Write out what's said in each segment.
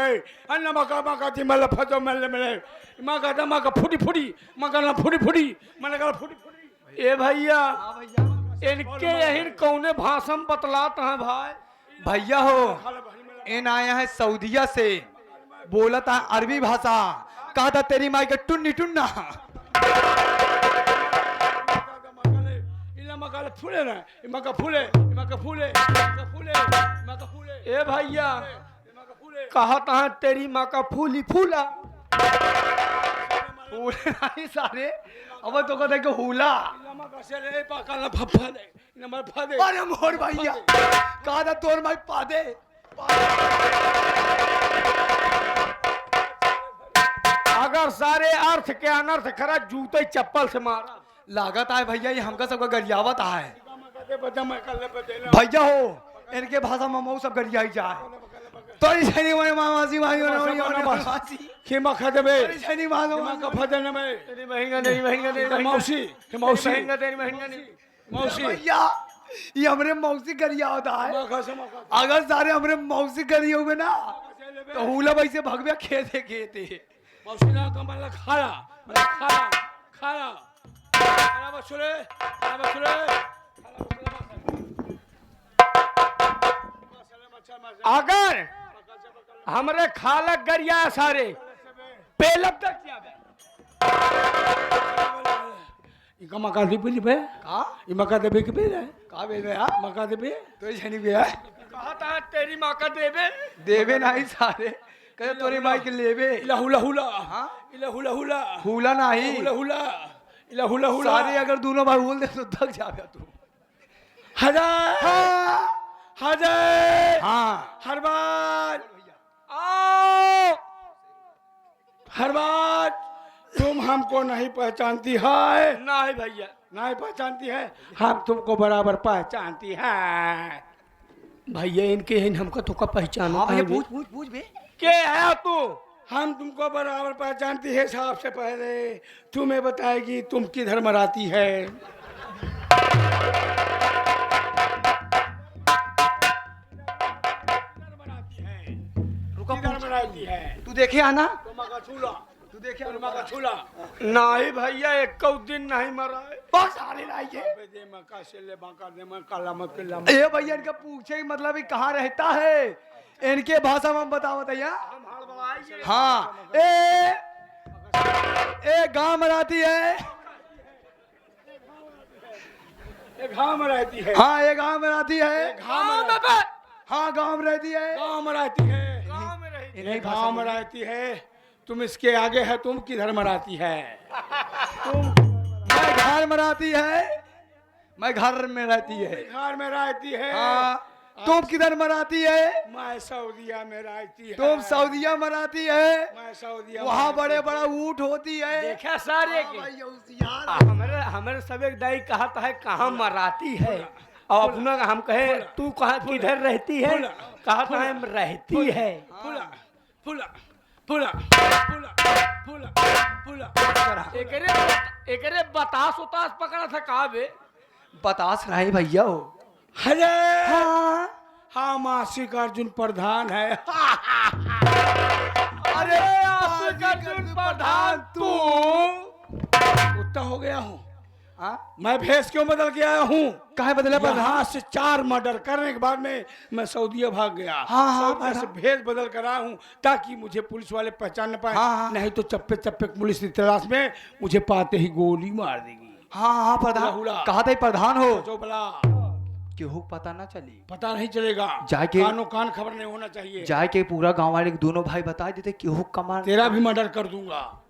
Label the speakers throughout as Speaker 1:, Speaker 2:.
Speaker 1: बे अन्ना मका तिमल फतो मले मका फुटी मका फुटी मन का फुटी। ए भैया इनके यही कौने भाषा में बतलात हैं भाई?
Speaker 2: भैया हो इन आया है सऊदीया से, बोलता है अरबी भाषा, कहा था तेरी माई के टुन्नी टुन्ना।
Speaker 1: ए भैया कहता है तेरी माँ का फूली फूला
Speaker 2: पूरे नहीं सारे, अब तो कहते कि हुला। अरे मोर भैया कहा था तोर माई पा दे।
Speaker 1: अगर सारे अर्थ के अनर्थ खरा जूते चप्पल से मारा
Speaker 2: लागत है भैया ये हमका सबका गरियावत है। भैया हो इनके भाषा में मऊ सब गरियाई जाए तो छनी में मामासी भाई मासी
Speaker 1: खेमा खा देबे
Speaker 2: छनी मानो
Speaker 1: का फदन में
Speaker 2: तेरी महंगा नहीं
Speaker 1: मौसी
Speaker 2: महंगा तेरी महंगा नहीं
Speaker 1: मौसी
Speaker 2: भैया ये हमरे मौसी गरिया होता है। अगर सारे हमरे मौसी गरिए हुए ना तो हुला भाई से भगवे खेते
Speaker 1: मौसी ना कमला खाया बसुरे अगर हमरे खालक गरिया सारे पेलब तक इका मका दे पे
Speaker 2: का
Speaker 1: ई मका दे के पे
Speaker 2: का बेबे यार
Speaker 1: मका दे पे
Speaker 2: तो छनी बे है
Speaker 1: कहा था तेरी मका देबे
Speaker 2: देवे नहीं सारे कहे तोरी माई के लेवे
Speaker 1: हुला
Speaker 2: हां
Speaker 1: हुला
Speaker 2: हुला नहीं
Speaker 1: हुला
Speaker 2: सारे अगर दोनों भाई बोल दे तो थक जाबे तू।
Speaker 1: हजार हर बार आओ हर बार तुम हमको नहीं पहचानती है? नहीं भैया नहीं पहचानती है, हम तुमको बराबर पहचानती है भैया। इनके हमको तो का पहचानो
Speaker 2: पूछ बे
Speaker 1: के है तू? हम तुमको बराबर पहचानती है। सबसे पहले तुम्हें बताएगी तुम किधर मराती है।
Speaker 2: तू देखे आना
Speaker 1: तू देखे छूला नहीं भैया एक दिन नहीं मरा है।
Speaker 2: बस आने लाइए ये भैया इनका पूछे कि मतलब ये कहाँ रहता है इनके भाषा में बताओ भैया। हाँ ए गांव में रहती है।
Speaker 1: गाँव में रहती है।
Speaker 2: हाँ ये गांव में रहती है। हाँ गांव में रहती है।
Speaker 1: गाँव में रहती है। गाँव में रहती है। तुम इसके आगे है, तुम किधर मराती है?
Speaker 2: मैं घर में रहती है। मैं घर में रहती है।
Speaker 1: घर में रहती है।
Speaker 2: हाँ तुम किधर मराती है?
Speaker 1: मैं सऊदीया में रहती है।
Speaker 2: तुम सऊदीया में रहती है।
Speaker 1: मैं सऊदीया
Speaker 2: वहाँ बड़े बड़ा ऊँट होती है।
Speaker 1: देखा सारे हमारे सब एक दाई कहता है कहाँ मराती है और अपना हम कहे तू कहाँ किधर रहती है? कहता है रहती है फुला फुला फुला फुला फुला फुला एकरे बतास उतास पकड़ा था कहा बे?
Speaker 2: बतास नहीं भैया हो।
Speaker 1: अरे
Speaker 2: हाँ
Speaker 1: हाँ मासिक अर्जुन प्रधान है।
Speaker 2: अरे
Speaker 1: मासिक अर्जुन प्रधान तू कुत्ता हो गया हूँ। मैं भेष क्यों बदल के आया हूँ?
Speaker 2: कहे बदला
Speaker 1: यहाँ से 4 मर्डर करने के बाद में मैं सऊदीया भाग गया। सऊदीया से भेष बदल कर आया हूँ ताकि मुझे पुलिस वाले पहचान न पाए। नहीं तो चप्पे चप्पे पुलिस की तलाश में मुझे पाते ही गोली मार देगी।
Speaker 2: हाँ प्रधान कहा था प्रधान हो
Speaker 1: जो बला
Speaker 2: केहू पता ना चली।
Speaker 1: पता नहीं चलेगा।
Speaker 2: जाके
Speaker 1: कानो कान खबर नहीं होना चाहिए।
Speaker 2: जाके पूरा गांव वाले दोनों भाई बता देते केहू कमार
Speaker 1: तेरा भी मर्डर कर दूंगा।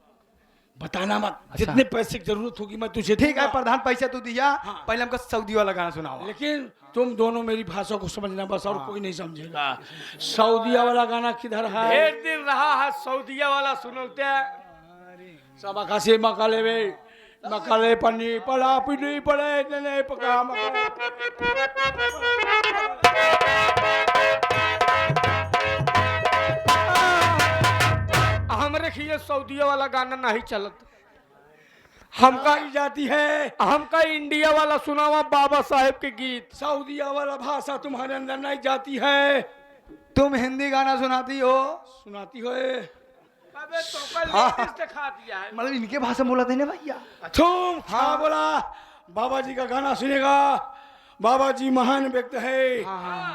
Speaker 1: बताना मत। अच्छा। जितने पैसे की जरूरत होगी मैं तुझे
Speaker 2: ठीक है प्रधान पैसे तू दिया। हाँ। पहले हमको सऊदी वाला गाना सुनाओ।
Speaker 1: लेकिन तुम दोनों मेरी भाषा को समझना बस और कोई नहीं समझेगा। सऊदीया वाला गाना किधर है? ढेर दिन रहा है सऊदीया वाला सुनते सब आकाशी मकाले में मकाले पन्नी पड़ा पिनी पड़े ने पका हमरे खिए सऊदीया वाला गाना नहीं चलत। हमका ही जाती है। हमका इंडिया वाला सुनावा बाबा साहेब के गीत। सऊदीया वाला भाषा तुम्हारे अंदर नहीं जाती है
Speaker 2: तुम हिंदी गाना सुनाती हो?
Speaker 3: सुनाती हो
Speaker 1: अबे तो कल
Speaker 2: हाँ।
Speaker 1: लेडीज दिखा दिया है।
Speaker 2: मतलब इनके भाषा बोला थे ना भैया।
Speaker 3: तुम क्या बोला? बाबा जी का गाना सुनेगा। बाबा जी महान व्यक्ति है।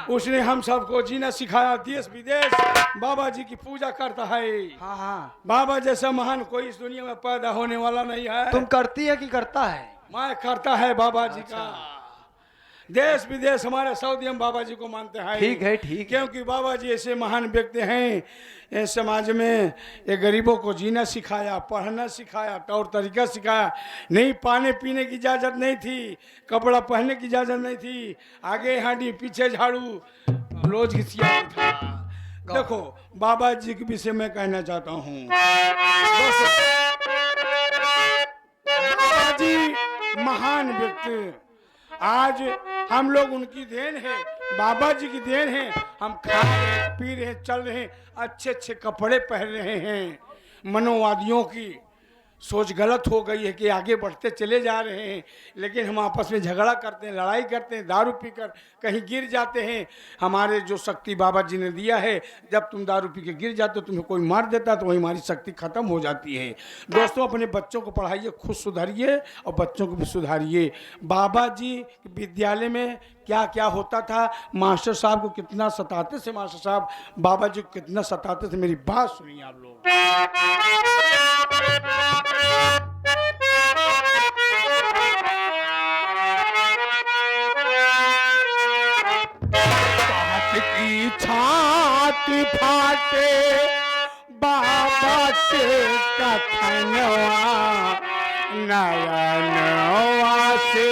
Speaker 3: उसने हम सबको जीना सिखाया, देश विदेश बाबा जी की पूजा करता है।
Speaker 2: हाँ हाँ।
Speaker 3: बाबा जैसा महान कोई इस दुनिया में पैदा होने वाला नहीं है।
Speaker 2: तुम करती है कि करता है?
Speaker 3: मैं करता है बाबा जी का। देश विदेश हमारे सऊदी हम बाबा जी को मानते हैं।
Speaker 2: ठीक है, ठीक है।
Speaker 3: क्योंकि बाबा जी ऐसे महान व्यक्ति हैं, इस समाज में ये गरीबों को जीना सिखाया, पढ़ना सिखाया, तौर तरीका सिखाया। नहीं पानी पीने की इजाज़त नहीं थी, कपड़ा पहनने की इजाज़त नहीं थी, आगे हांडी पीछे झाड़ू, रोज घिसिया था। देखो बाबा जी के विषय में कहना चाहता हूँ। बाबा जी महान व्यक्ति, आज हम लोग उनकी देन है, बाबा जी की देन है। हम खा रहे हैं, पी रहे हैं, चल रहे हैं, अच्छे अच्छे कपड़े पहन रहे हैं। मनोवादियों की सोच गलत हो गई है कि आगे बढ़ते चले जा रहे हैं, लेकिन हम आपस में झगड़ा करते हैं, लड़ाई करते हैं, दारू पीकर कहीं गिर जाते हैं। हमारे जो शक्ति बाबा जी ने दिया है, जब तुम दारू पी के गिर जाते हो, तुम्हें कोई मार देता तो वही हमारी शक्ति खत्म हो जाती है। दोस्तों अपने बच्चों को पढ़ाइए, खुद सुधरिए और बच्चों को भी सुधारिए। बाबा जी विद्यालय में क्या क्या होता था, मास्टर साहब को कितना सताते थे, मास्टर साहब बाबा जी को कितना सताते थे। मेरी बात सुनिए आप लोग। की छाती फाटे बाबा के कथनवा, नयनवा से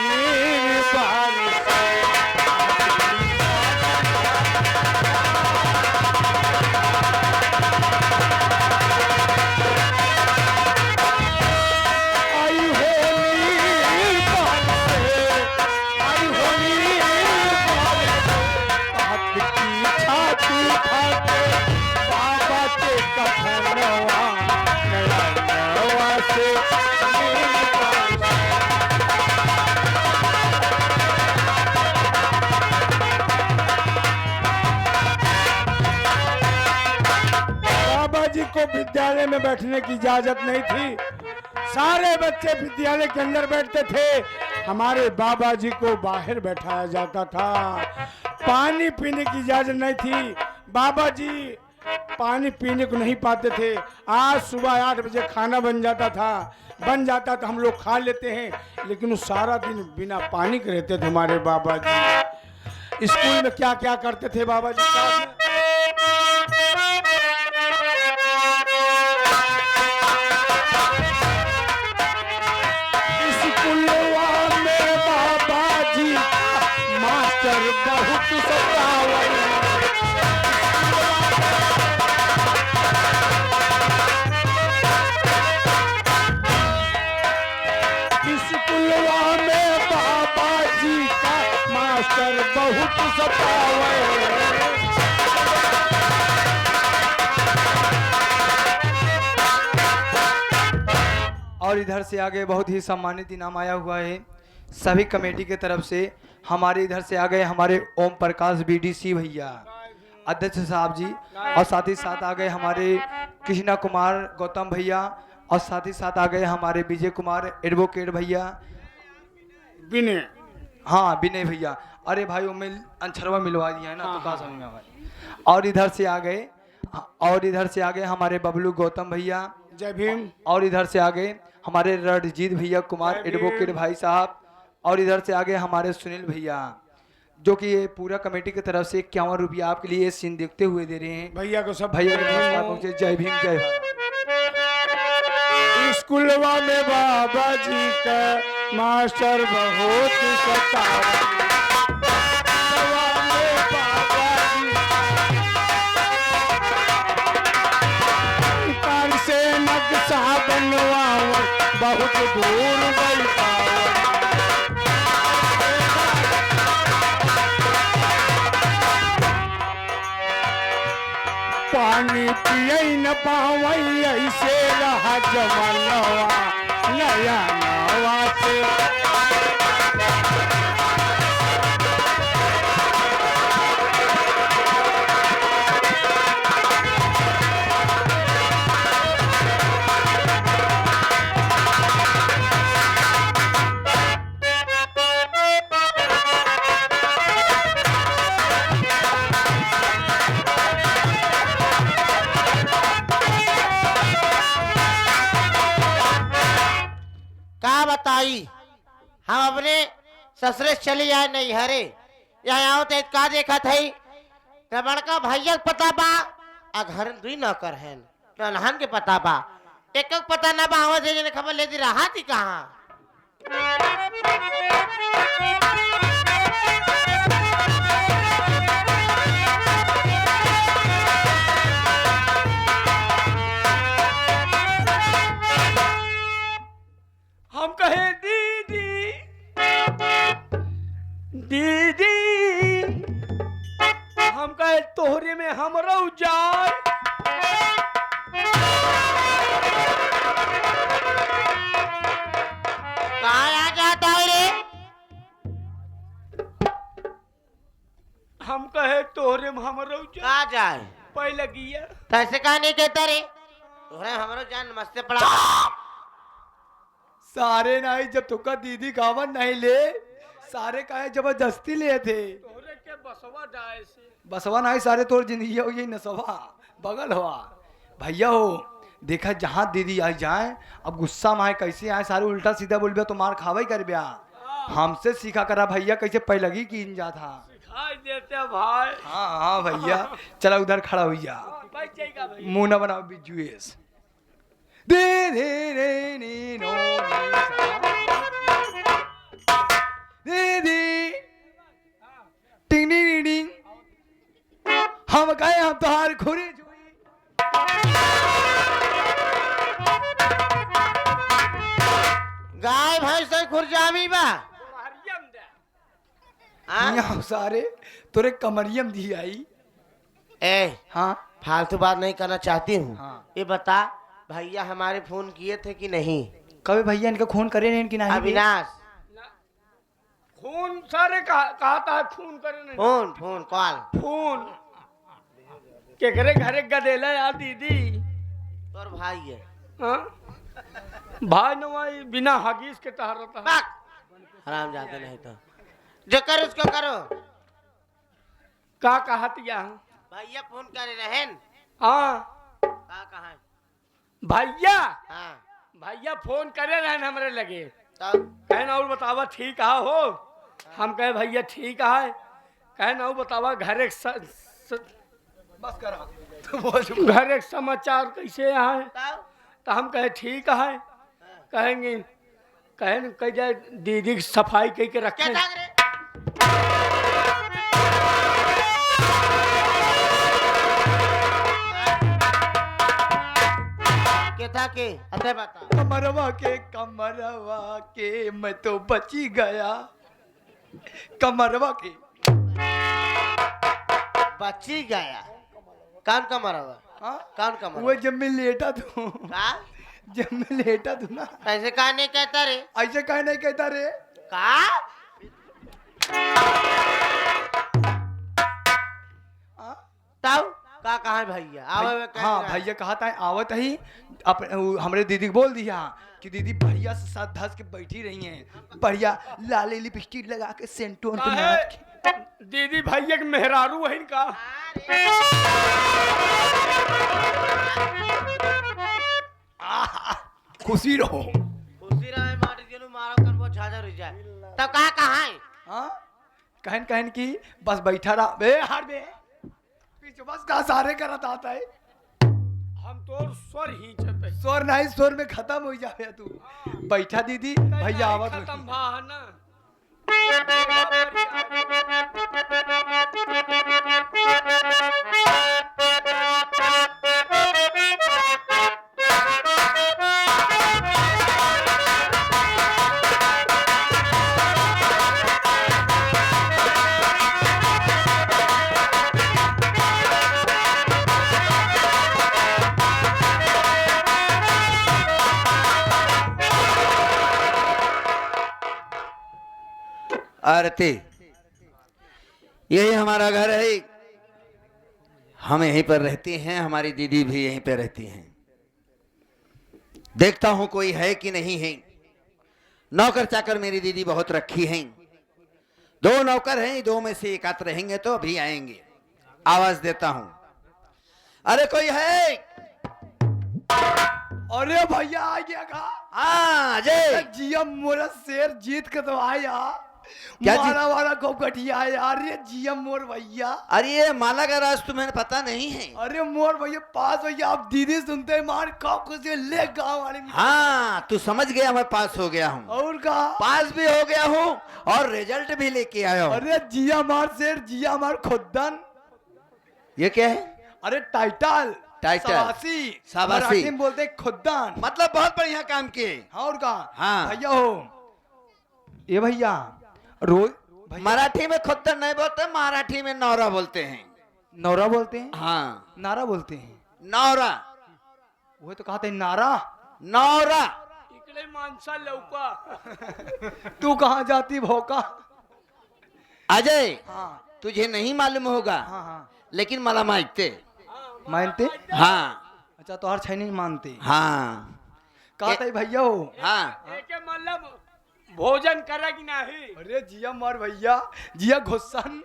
Speaker 3: निर्भर आई होली बरसे, आई होली छाती फाटे बाबा के कथनवा, नयनवा से बाबा जी को विद्यालय में बैठने की इजाजत नहीं थी। सारे बच्चे विद्यालय के अंदर बैठते थे, हमारे बाबा जी को बाहर बैठाया जाता था। पानी पीने की इजाजत नहीं थी, बाबा जी पानी पीने को नहीं पाते थे। आज सुबह 8 बजे खाना बन जाता था, हम लोग खा लेते हैं, लेकिन वो सारा दिन बिना पानी के रहते थे हमारे बाबा जी। स्कूल में क्या क्या करते थे बाबा जी साहब? स्कूलवा में बाबा जी मास्टर बहुत सतावल, स्कूलवा में बाबा जी का मास्टर बहुत सतावल।
Speaker 2: और इधर से आगे बहुत ही सम्मानित इनाम आया हुआ है सभी कमेटी के तरफ से। हमारे इधर से आ गए हमारे ओम प्रकाश बीडीसी भैया अध्यक्ष साहब जी, और साथ ही साथ आ गए हमारे कृष्णा कुमार गौतम भैया, और साथ ही साथ आ गए हमारे विजय कुमार एडवोकेट भैया,
Speaker 3: विनय,
Speaker 2: हाँ विनय भैया। अरे भाई वो मिल अंछरवा मिलवा दिया है ना, तो कहाँ समझ में भाई। और इधर से आ गए हमारे बबलू गौतम भैया,
Speaker 3: जय भीम।
Speaker 2: और इधर से आ गए हमारे रणजीत भैया कुमार एडवोकेट भाई साहब, और इधर से आगे हमारे सुनील भैया, जो कि ये पूरा कमेटी की तरफ से 51 रुपया आपके लिए ये सीन देखते हुए दे रहे हैं।
Speaker 3: भैया को सब
Speaker 2: भैया के नमस्कार पहुंचे। जय भीम जय भारत।
Speaker 3: स्कूलवा में बाबा जी का मास्टर बहुत सतावल, से नक्शा बनवाओ बहुत दूर बैठाओ, पानी पिए न पावई ऐसे रहा जमनवा, नया नवा से
Speaker 4: आई हम अपने ससुरे चली आए नहीं हरे यहाँ आओ तो का देखा थई रमण का भैया के पता बा आ घर दुई नौकर हैं तो नहन के पता बा एक पता ना बा आवाज ने खबर ले दी रहा थी कहाँ
Speaker 1: हम कहे दीदी दीदी, हम कहे तोहरे में हमरा जाए।
Speaker 4: कहाँ आ जाता है रे?
Speaker 1: हम कहे तोहरे में हमरा जाए।
Speaker 4: कहाँ जाए?
Speaker 1: पहले गिया
Speaker 4: कैसे कहा नहीं कहता रे? तोहरे हमरो जान नमस्ते पड़ा।
Speaker 2: सारे नहीं जब तुका दीदी गावन नहीं ले सारे काहे जबरदस्ती ले थे।
Speaker 1: तोहरे के बसवा जाए से
Speaker 2: बसवा नहीं सारे तोर जिंदगी हो यही नसवा बगल हुआ भैया हो। देखा जहाँ दीदी आ जाए अब गुस्सा में आए कैसे आए सारे उल्टा सीधा बोल तो मार खावे कर ब्या। हमसे सीखा करा भैया कैसे पहलगी की इंजा था।
Speaker 1: सिखाई देते भाई।
Speaker 2: हाँ हाँ भैया चला उधर खड़ा हुई जा
Speaker 1: बैठ जाएगा भैया।
Speaker 2: मुंह न बनाओ बिजुएस दे दे रे नी नो नी सा दीदी टिंग टिंग टिंग हम गए हम तोहार खुरी जुई।
Speaker 4: गाय भैंस से खुरजामी बा।
Speaker 1: हरियम दे।
Speaker 4: हाँ?
Speaker 2: यहाँ सारे तोरे कमरियम दी आई।
Speaker 4: ए
Speaker 2: हाँ
Speaker 4: फालतू बात नहीं करना चाहती हूँ।
Speaker 2: हाँ।
Speaker 4: ये बता भैया हमारे फोन किए थे कि नहीं?
Speaker 2: कभी भैया इनका खून करे नहीं इनकी नहीं
Speaker 4: अविनाश
Speaker 1: खून सारे कहता है खून करे नहीं।
Speaker 4: फोन फोन कॉल
Speaker 1: खून केकरे घरे गदेला यार दीदी।
Speaker 4: तोर भाई है।
Speaker 1: हाँ? भाई नवाई बिना हगीज के तहरता है।
Speaker 4: बाक हराम जाते नहीं तो जो कर उसको करो।
Speaker 1: का कहतिया
Speaker 4: भैया फोन करे रहन।
Speaker 1: हाँ
Speaker 4: का कहा?
Speaker 1: भैया
Speaker 4: हाँ
Speaker 1: भैया फोन करे रहन हमरे लगे
Speaker 4: तब
Speaker 1: कहना और बतावा ठीक है हो। हम कहे भैया ठीक है कहना और बतावा घर एक
Speaker 2: बस करा
Speaker 1: घर एक समाचार कैसे है
Speaker 4: तब
Speaker 1: तो हम कहे ठीक है कहेंगे कहें कह जाए दीदी की सफाई कह के
Speaker 4: क्या
Speaker 1: रखे।
Speaker 4: था रे? क्या था के? अरे बता।
Speaker 2: कमरवा के मैं तो बची गया। कमरवा के
Speaker 4: बची गया। कौन का मरा हुआ?
Speaker 2: हाँ
Speaker 4: कौन का मरा
Speaker 2: वो
Speaker 4: हुआ?
Speaker 2: जब मैं लेटा था
Speaker 4: का?
Speaker 2: जब मैं लेटा था ना
Speaker 4: कैसे कहा नहीं कहता रे?
Speaker 2: ऐसे कहे नहीं कहता रे।
Speaker 4: का?
Speaker 2: हाँ?
Speaker 4: तब का कहा है भैया? आवे वे कह
Speaker 2: हाँ
Speaker 4: रहा है।
Speaker 2: भैया कहा था आवत ही हमरे दीदी को बोल दिया कि दीदी भैया से साथ धस के बैठी रही हैं बढ़िया लाली लिपस्टिक लगा के सेंटोन पे मार के।
Speaker 1: काहे दीदी भैया के मेहरारू है इनका।
Speaker 2: खुशी रहो।
Speaker 4: खुशी रहे मार दियो मारो कर वो झाझा रुक जाए। तब कहा है?
Speaker 2: हाँ कहन कहन की बस बैठा रहा बे हार बे पीछे बस का सारे करत आता है।
Speaker 1: हम तो स्वर ही चलते
Speaker 2: स्वर नहीं स्वर में खत्म हो जावे तू। बैठा दीदी भैया आवत
Speaker 1: खत्म
Speaker 2: होई।
Speaker 1: भा है ना।
Speaker 5: आरती यही हमारा घर है। हम यहीं पर रहते हैं हमारी दीदी भी यहीं पर रहती हैं। देखता हूं कोई है कि नहीं है। नौकर चाकर मेरी दीदी बहुत रखी हैं। 2 नौकर हैं 2 में से एक आत रहेंगे तो अभी आएंगे। आवाज देता हूं अरे कोई है?
Speaker 2: अरे भैया आ गया का
Speaker 5: हाँ अजय
Speaker 2: जिया मोरा शेर जीत के तो आया।
Speaker 5: क्या जीत?
Speaker 2: मारा वाला को कटिया यार, ये जिया मोर भैया।
Speaker 5: अरे ये माला का राज तुम्हें पता नहीं है?
Speaker 2: अरे मोर भैया पास भैया, आप दीदी सुनते हैं मार काकू से ले गाँव वाले में।
Speaker 5: हाँ तू समझ गया, मैं पास हो गया हूँ,
Speaker 2: और का
Speaker 5: पास भी हो गया हूँ और रिजल्ट भी लेके आया हूँ।
Speaker 2: अरे जिया मार शेर, जिया मार खुद्दन।
Speaker 5: ये क्या है?
Speaker 2: अरे टाइटल
Speaker 5: टाइटल।
Speaker 2: शाबाशी।
Speaker 5: शाबाशी।
Speaker 2: मराठी में बोलते हैं खुद्दन।
Speaker 5: मतलब बहुत बढ़िया काम किए।
Speaker 2: हाँ और का
Speaker 5: हाँ।
Speaker 2: भैया हो ये भैया रोज भैया
Speaker 5: मराठी में खुद नहीं बोलते, मराठी में नौरा बोलते हैं।
Speaker 2: नौरा बोलते हैं,
Speaker 5: हाँ
Speaker 2: नारा बोलते हैं।
Speaker 5: नौरा,
Speaker 2: वो तो कहते हैं नारा।
Speaker 5: नौरा।
Speaker 1: इकडे माणसा लवका।
Speaker 2: तू कहाँ जाती भौका?
Speaker 5: अजय
Speaker 2: हाँ
Speaker 5: तुझे नहीं मालूम होगा,
Speaker 2: हाँ हाँ
Speaker 5: लेकिन मला माहिती।
Speaker 2: मानते?
Speaker 5: हाँ
Speaker 2: अच्छा तो हर छै नहीं मानते।
Speaker 5: हाँ
Speaker 2: कहते हैं भैया हो।
Speaker 5: हाँ
Speaker 1: एके मतलब भोजन करे कि नहीं?
Speaker 2: अरे जिया मार भैया, जिया घुस्सन।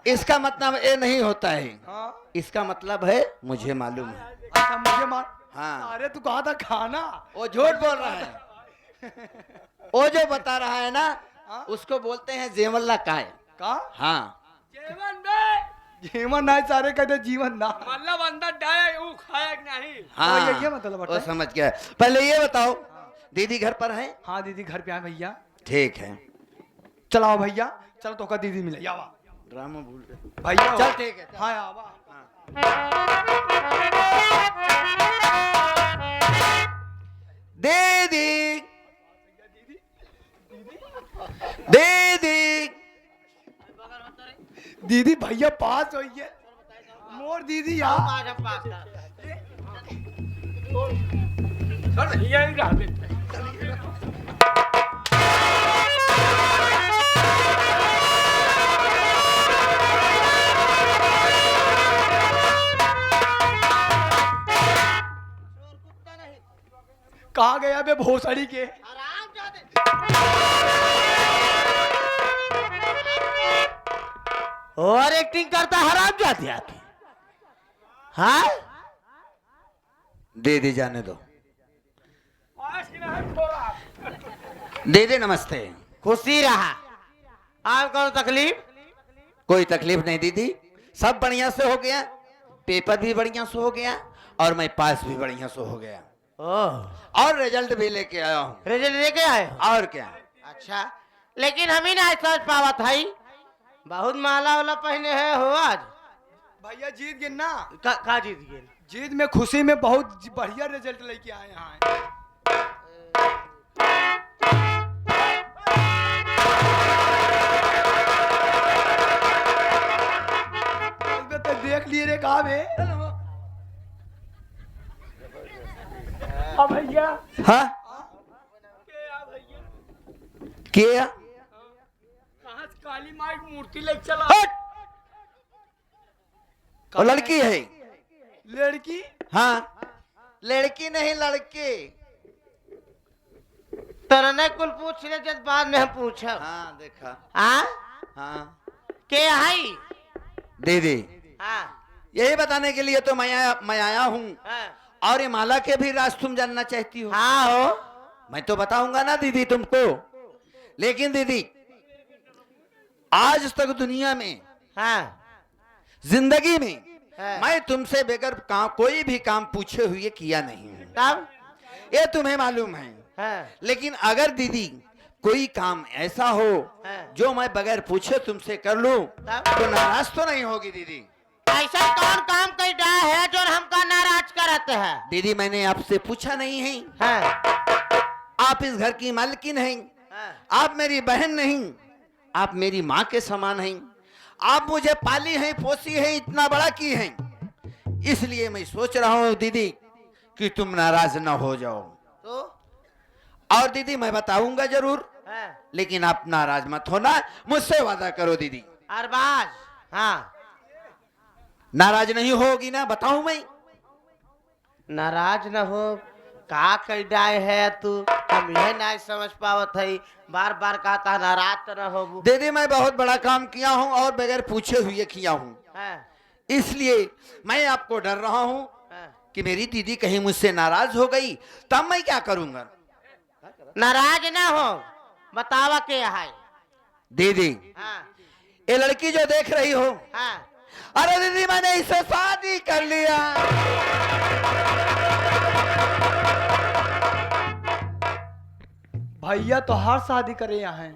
Speaker 5: इसका मतलब ये नहीं होता है,
Speaker 2: हाँ
Speaker 5: इसका मतलब है मुझे मालूम है।
Speaker 2: अच्छा मुझे मार।
Speaker 5: हाँ
Speaker 2: अरे तू कहा था खाना।
Speaker 5: वो झूठ बोल रहा है। वो जो बता रहा है ना
Speaker 2: हाँ?
Speaker 5: उसको बोलते हैं जेवल्ला काय।
Speaker 2: का
Speaker 5: हाँ
Speaker 1: जीवन में
Speaker 2: जीवन ना सारे कहते जीवन ना।
Speaker 1: मतलब अंदर डाले वो खाया कि नहीं?
Speaker 5: हाँ
Speaker 2: ये मतलब
Speaker 5: वो
Speaker 2: होता है।
Speaker 5: समझ गया। पहले ये बताओ दीदी घर पर है?
Speaker 2: हाँ दीदी घर पे आए भैया।
Speaker 5: ठीक है।
Speaker 2: चलाओ भैया, चलो तो का दीदी मिले यावा।
Speaker 5: ड्रामा भूल गए।
Speaker 2: भैया हो।
Speaker 5: चल ठीक है।
Speaker 2: हाँ आवा।
Speaker 5: दीदी दीदी
Speaker 2: दीदी भैया पास होई है। मोर दीदी यहाँ।
Speaker 1: यही रह देते।
Speaker 2: कहाँ गया बे भोसड़ी के?
Speaker 4: और एक्टिंग करता हराम जाती आके। हाँ
Speaker 5: दीदी जाने दो।
Speaker 1: आज की नहीं थोड़ा।
Speaker 5: दीदी नमस्ते।
Speaker 4: खुशी रहा। आप कौन तकलीफ?
Speaker 5: कोई तकलीफ नहीं दीदी, सब बढ़िया से हो गया, पेपर भी बढ़िया से हो गया और मैं पास भी बढ़िया से हो गया
Speaker 4: ओह
Speaker 5: और रिजल्ट भी लेके आया हूँ।
Speaker 4: रिजल्ट लेके आए हो?
Speaker 5: और क्या?
Speaker 4: अच्छा लेकिन हम ही ना समझ पावा था ही। बहुत माला वाला पहने है हो आज।
Speaker 2: भैया जीत गए ना।
Speaker 4: का जीत गए?
Speaker 2: जीत में खुशी में बहुत बढ़िया रिजल्ट लेके आए यहाँ। तो देख लिए रे कहा बे।
Speaker 1: अब भैया
Speaker 5: हाँ
Speaker 1: क्या भैया
Speaker 5: क्या?
Speaker 1: कहाँ से काली माई की मूर्ति लेके चला?
Speaker 5: हट! वो लड़की है।
Speaker 2: लड़की?
Speaker 5: हाँ लड़की नहीं लड़के।
Speaker 4: तरने कुल पूछ ले जब बाद में हम पूछब।
Speaker 5: हाँ देखा।
Speaker 4: हाँ
Speaker 5: हाँ
Speaker 4: के है?
Speaker 5: दीदी
Speaker 4: हाँ
Speaker 5: यही बताने के लिए तो मैं आया हूँ।
Speaker 4: हाँ
Speaker 5: और ये माला के भी राज तुम जानना चाहती हो?
Speaker 4: हाँ हो।
Speaker 5: मैं तो बताऊंगा ना दीदी तुमको, लेकिन दीदी आज तक दुनिया में,
Speaker 4: हाँ
Speaker 5: जिंदगी में
Speaker 4: हाँ।
Speaker 5: मैं तुमसे बगैर कोई भी काम पूछे हुए किया नहीं हूँ,
Speaker 4: तब
Speaker 5: ये तुम्हें मालूम है।
Speaker 4: हाँ
Speaker 5: लेकिन अगर दीदी कोई काम ऐसा हो
Speaker 4: हाँ।
Speaker 5: जो मैं बगैर पूछे तुमसे कर लूं
Speaker 4: तब?
Speaker 5: तो नाराज तो नहीं होगी दीदी?
Speaker 4: ऐसा कौन काम कर रहा है जो हमका नाराज करते हैं?
Speaker 5: दीदी मैंने आपसे पूछा नहीं है,
Speaker 4: हाँ
Speaker 5: आप इस घर की मालकिन हैं,
Speaker 4: हाँ
Speaker 5: आप मेरी बहन नहीं, आप मेरी माँ के समान हैं, आप मुझे पाली हैं, पोसी हैं, इतना बड़ा की हैं। इसलिए मैं सोच रहा हूँ दीदी कि तुम नाराज ना हो जाओ।
Speaker 4: तो
Speaker 5: और दीदी मैं बताऊंगा जरूर,
Speaker 4: हाँ
Speaker 5: लेकिन आप नाराज मत होना, मुझसे वादा करो दीदी।
Speaker 4: अरबाज हाँ
Speaker 5: नाराज नहीं होगी ना? बताऊं मैं?
Speaker 4: नाराज न हो का कर डाय है तू, हम यह नहीं समझ पावत है। बार बार कहता नाराज तो न हो।
Speaker 5: दीदी मैं बहुत बड़ा काम किया हूं और बगैर पूछे हुए किया हूं,
Speaker 4: हाँ
Speaker 5: इसलिए मैं आपको डर रहा हूं
Speaker 4: हाँ
Speaker 5: कि मेरी दीदी कहीं मुझसे नाराज हो गई, तब मैं क्या करूंगा?
Speaker 4: नाराज ना हो, बतावा के है।
Speaker 5: दीदी,
Speaker 4: हाँ
Speaker 5: ये लड़की जो देख रही हो,
Speaker 4: हाँ
Speaker 5: अरे दीदी मैंने इससे शादी कर लिया।
Speaker 2: भैया तो हर शादी करे यहाँ हैं,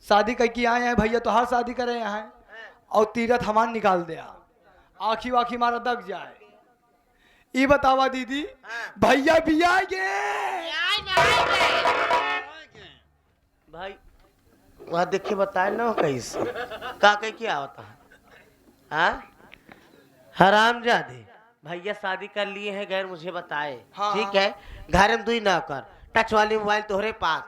Speaker 2: शादी करके आए हैं भैया तो हर शादी करे यहाँ हैं, और तीरथ हमान निकाल दिया, आखी वाखी मारा दग जाए। ये बतावा दीदी, भैया भी आएंगे?
Speaker 4: भाई वहाँ देख के बताए ना कैसे का कह क्या होता है। हाँ हराम जादे, भैया शादी कर लिए हैं गैर मुझे बताए।
Speaker 2: हाँ,
Speaker 4: ठीक है, घर में दुई ना कर, टच वाली मोबाइल तोहरे पास,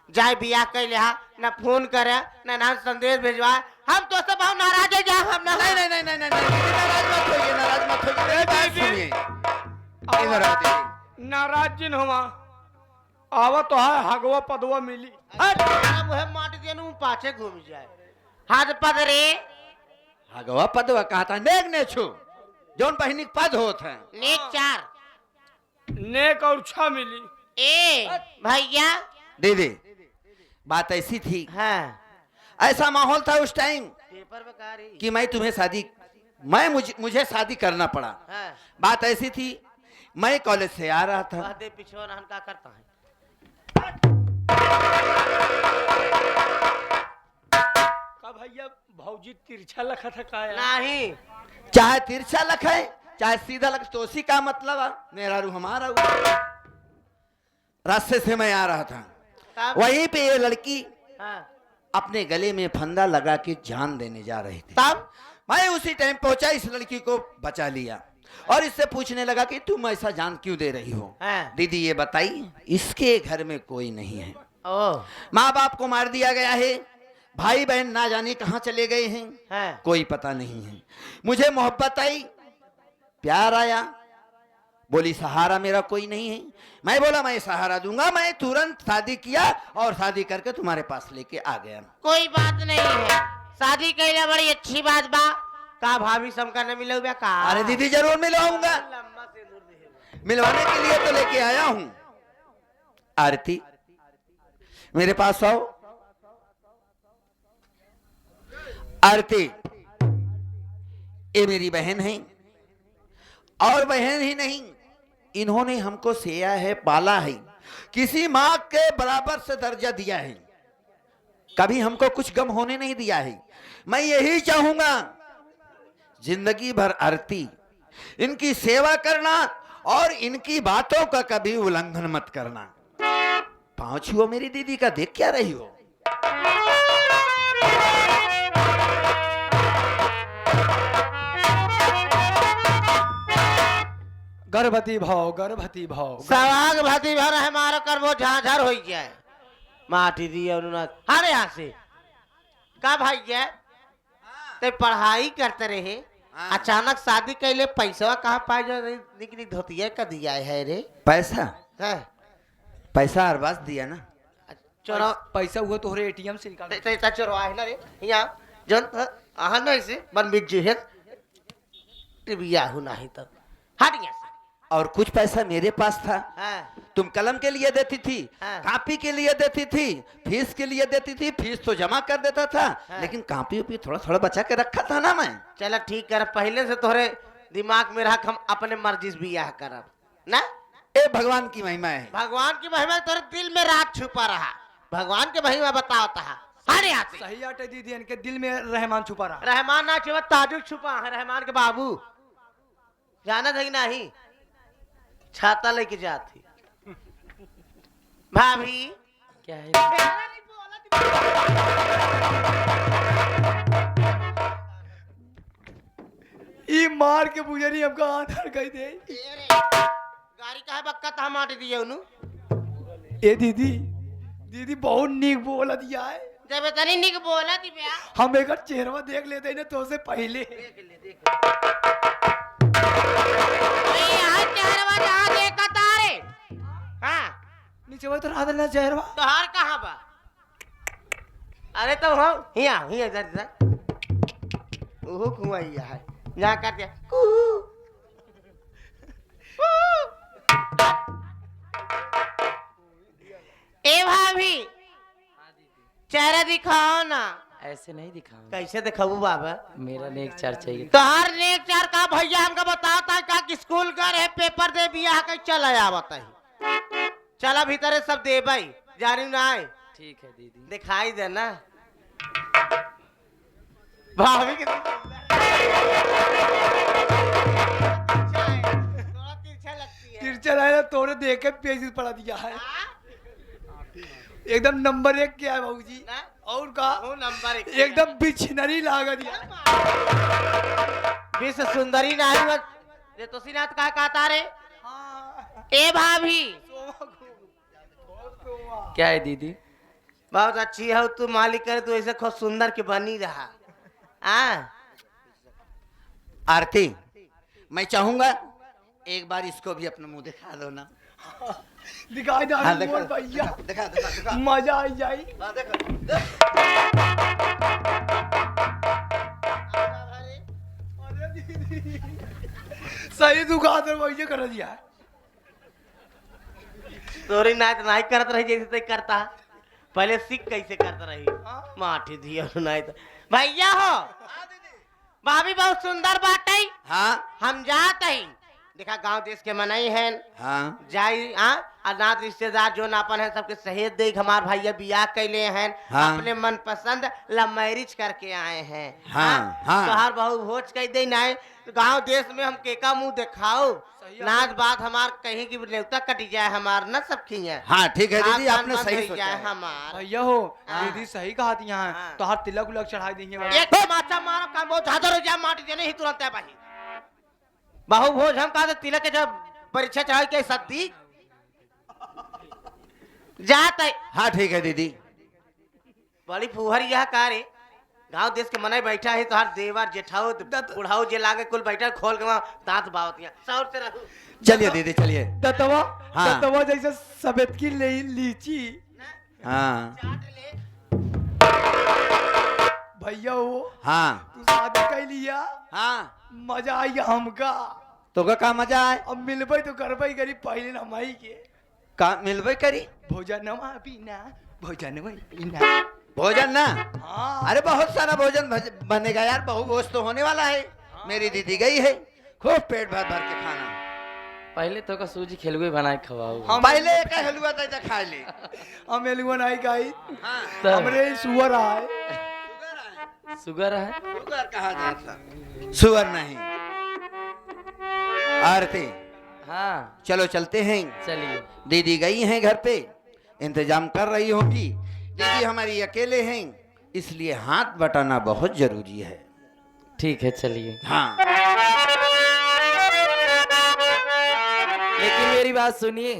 Speaker 4: जाए बिया कर लिया, ना फोन करे ना संदेश भेजवाए। हम तो सब हम नाराज है, जा हम ना
Speaker 5: नहीं नहीं नहीं नहीं नहीं, दीदी नाराज मत होइए, नाराज मत होइए, मेरी बात सुनिए। इधर आओ दीदी।
Speaker 1: नाराज जिन हुआ आवा तो है हगवा पदवा मिली।
Speaker 4: मुहे माट देनु पाछे घूम जाए। हाथ पदरे
Speaker 5: हगवा पदवा कहता नेक ने छु जोन पहिनी पद होत है।
Speaker 4: नेक चार
Speaker 1: नेक और छा मिली।
Speaker 4: ए भैया।
Speaker 5: दीदी बात ऐसी थी,
Speaker 4: हाँ
Speaker 5: ऐसा माहौल था उस टाइम
Speaker 4: पेपर में कहा रही
Speaker 5: कि मैं तुम्हें शादी, मुझे शादी करना पड़ा।
Speaker 4: हाँ
Speaker 5: बात ऐसी थी, मैं कॉलेज से आ रहा था।
Speaker 4: दे पिछवा नहन का करता है।
Speaker 1: का भैया भौजी तिरछा लखा था का यार?
Speaker 4: नहीं
Speaker 5: चाहे तिरछा लख है चाहे सीधा लख, तो उसी का मतलब है मेरा रू हमारा रू। रास्ते से मैं आ रहा था,
Speaker 4: तब
Speaker 5: वहीं पे ये लड़की
Speaker 4: हाँ
Speaker 5: अपने गले में फंदा लगा के जान देने जा रही थी।
Speaker 4: तब
Speaker 5: मैं उसी टाइम पहुंचा, इस लड़की को बचा लिया और इससे पूछने लगा कि तुम ऐसा जान क्यों दे रही हो?
Speaker 4: हाँ।
Speaker 5: दीदी ये बताइए, इसके घर में कोई नहीं है,
Speaker 4: ओ
Speaker 5: माँ बाप को मार दिया गया है, भाई बहन ना जाने कहाँ चले गए हैं,
Speaker 4: हाँ
Speaker 5: कोई पता नहीं है। मुझे मोहब्बत आई, प्यार आया, बोली सहारा मेरा कोई नहीं है। मैं बोला मैं सहारा दूंगा। मैं तुरंत शादी किया और शादी करके तुम्हारे पास लेके आ गया।
Speaker 4: कोई बात नहीं है, शादी कैला बड़ी अच्छी बात बा। का भाभी समका न मिले हुआ का?
Speaker 5: अरे दीदी जरूर मिलवाऊंगा,
Speaker 4: लम्बा सिंदूर दे।
Speaker 5: मिलवाने के लिए तो लेके आया हूं। आरती मेरे पास आओ। आरती ये मेरी बहन है, और बहन ही नहीं, इन्होंने हमको सेया है, पाला है, किसी माँ के बराबर से दर्जा दिया है, कभी हमको कुछ गम होने नहीं दिया है। मैं यही चाहूंगा जिंदगी भर आरती इनकी सेवा करना और इनकी बातों का कभी उल्लंघन मत करना। पांव छुओ मेरी दीदी का, देख क्या रही हो?
Speaker 2: गर्भवती भाव, गर्भवती भाव।
Speaker 4: सवाग भाती भर है मारो कर वो झाझर हो जाए। माटी दिया उन्होंने हरे यहाँ से का भैया ते पढ़ाई करते रहे, अचानक शादी कैले पैसा कहाँ पाए जो निकली धोतिया का दिया है रे?
Speaker 5: पैसा
Speaker 4: है
Speaker 5: पैसा अरबाज दिया ना।
Speaker 4: चोरा
Speaker 2: पैसा हुआ तोहरे एटीएम से निकाल।
Speaker 4: ते चोरवा है ना रे यहाँ जन आहा ना इसे बन बिक जे है टिबिया हु नहीं तब हट यहाँ से।
Speaker 5: और कुछ पैसा मेरे पास था,
Speaker 4: हाँ
Speaker 5: तुम कलम के लिए देती थी,
Speaker 4: हाँ।
Speaker 5: कॉपी के लिए देती थी, फीस के लिए देती थी, फीस तो जमा कर देता था,
Speaker 4: हाँ।
Speaker 5: लेकिन कॉपी उपी थोड़ा थोड़ा बचा के रखा था ना मैं।
Speaker 4: चलो ठीक कर, पहले से तोहरे दिमाग में रख, हम अपने मर्जी से बियाह करब ना।
Speaker 5: ए भगवान की महिमा है।
Speaker 4: भगवान की महिमा तोरे दिल में रात छुपा रहा, भगवान की महिमा बताता है सारे आते।
Speaker 2: सही आटे दीदी, इनके दिल में रहमान छुपा रहा।
Speaker 4: रहमान ना छुपा, ताजुक छुपा है रहमान के बाबू। जाना था कि नहीं, छाता लेके जाती भाभी क्या है?
Speaker 2: ई मार के बुझरी हमका आधार कह दे।
Speaker 4: गाड़ी का है बक्का था माटी दिए उनु।
Speaker 2: ए दीदी, दीदी बहुत नीक बोला दिया है।
Speaker 4: जब इतनी निक बोला थी भैया,
Speaker 2: हम एक चेहरा देख लेते ना तो से पहले। नीचे वो तो रात ना चेहरा।
Speaker 4: तोहार कहाँ बा? अरे तो हम हिया हिया इधर ओहो कुआइया है, यहाँ कर दिया चेहरा दिखाओ ना।
Speaker 6: ऐसे नहीं दिखाऊंगा,
Speaker 4: कैसे दिखाऊ बाबा?
Speaker 6: मेरा नेक चार चाहिए।
Speaker 4: तोहार नेक चार का भैया हमका बताओ था का कि स्कूल गए है पेपर दे बियाह के चल आया बताई। चला भीतर सब दे भाई जानी ना आए।
Speaker 6: ठीक है दीदी।
Speaker 4: दिखाई देना भाभी कितनी थोड़ा तिरछा लगती है।
Speaker 2: तिरछा है ना, तोरे देख के पेज पड़ा दिया है। एकदम नंबर 1 क्या है बाबूजी?
Speaker 4: ना?
Speaker 2: और का
Speaker 4: वो नंबर 1
Speaker 2: एकदम बिछनरी लागा दिया।
Speaker 4: विश्व सुंदरी नाही मत ये तो सिनात का कहता रे। ए भाभी
Speaker 6: क्या है दीदी?
Speaker 4: बहुत अच्छी है तू, मालिक करे तू ऐसे खूब सुंदर के बनी रहा।
Speaker 5: आरती, मैं चाहूंगा एक बार इसको भी अपना मुंह दिखा दो ना।
Speaker 2: दिखाई दे
Speaker 5: हाँ, देखो,
Speaker 2: भैया,
Speaker 5: दिखा दिखा दिखा।
Speaker 2: मजा आई जाई।
Speaker 5: हाँ, देखो।
Speaker 2: सही दुकान भैया कर दिया है।
Speaker 4: तोरी ना तो नहीं करत रही जैसे तय करता। पहले सीख कैसे करता रही माठी दिया नहीं तो भैया हो। भाभी बहुत सुंदर बात है।
Speaker 5: हाँ
Speaker 4: हम जात है देखा गांव देश के मनाई है
Speaker 5: हाँ
Speaker 4: जाई अनाथ रिश्तेदार जो नापन है सबके सहेज दे हमार भैया बियाह कैले हैं।
Speaker 5: हाँ।
Speaker 4: अपने मन पसंद लव मैरिज करके आए हैं।
Speaker 5: हाँ, हाँ।
Speaker 4: तोहार बहु भोज कह दे ना गांव देश में हम केका मुंह दिखाओ नाच बात हमार कहीं की नेवता कटी जाए हमार न सब खिया।
Speaker 5: हाँ, ठीक है दीदी,
Speaker 4: खान
Speaker 5: आपने
Speaker 4: पान
Speaker 5: सही
Speaker 4: बंद हो
Speaker 5: सोचा
Speaker 4: जाए
Speaker 5: है।
Speaker 4: हमार।
Speaker 2: भैया हो,
Speaker 4: हाँ।
Speaker 2: दीदी सही कहा थी यहाँ
Speaker 4: हाँ।
Speaker 2: तो हाथ तिलक उलक चढ़ा देंगे।
Speaker 4: एक माचा मारब का बहुत झादर हो जाए माटी देने ही तुरंत है भाई। बहु भोज हम कहा तिलक के जब परीक्षा चढ़ाई के सदी जात है।
Speaker 5: हाँ ठीक है दीदी।
Speaker 4: बड़ी फुहर यह कार्य गांव देश के मने बैठा है तो हर देवर जेठाओ बुढ़ाओ जे लागे कुल बैठा खोल के वहाँ दांत बावतिया सौर से रहू।
Speaker 5: चलिए दीदी चलिए।
Speaker 2: दतवा
Speaker 5: हाँ।
Speaker 2: दतवा जैसे सफेद की लीची।
Speaker 5: हाँ
Speaker 4: चाट ले।
Speaker 2: भैया हो,
Speaker 5: हाँ
Speaker 2: तू शादी कर लिया,
Speaker 5: हाँ।
Speaker 2: मजा आई हमका।
Speaker 5: तो का मजा आए?
Speaker 2: अब मिलबे तो करबे करी पहले नमाई के
Speaker 5: का मिलबे करी?
Speaker 2: भोजनमा पीना, भोजनमा पीना।
Speaker 5: भोजन ना?
Speaker 2: हाँ।
Speaker 5: अरे बहुत सारा भोजन बनेगा यार, बहु भोज तो होने वाला है। मेरी दीदी गई है, खूब पेट भर भर के खाना।
Speaker 6: पहले तो का सूजी खेलवे बना के खवाओ।
Speaker 2: हम
Speaker 5: पहले का हलवा तो खा ले।
Speaker 2: हम एलुआ नहीं खाई,
Speaker 5: हाँ।
Speaker 6: तो
Speaker 2: हमरे सुअर आए।
Speaker 6: शुगर है?
Speaker 5: सुअर कहा जाता? सुअर नहीं। आरती,
Speaker 6: हाँ
Speaker 5: चलो चलते हैं।
Speaker 6: चलिए।
Speaker 5: दीदी गई हैं घर पे, इंतजाम कर रही होगी। दीदी हमारी अकेले हैं, इसलिए हाथ बटाना बहुत जरूरी है।
Speaker 6: ठीक है चलिए।
Speaker 5: हाँ।
Speaker 6: लेकिन मेरी बात सुनिए।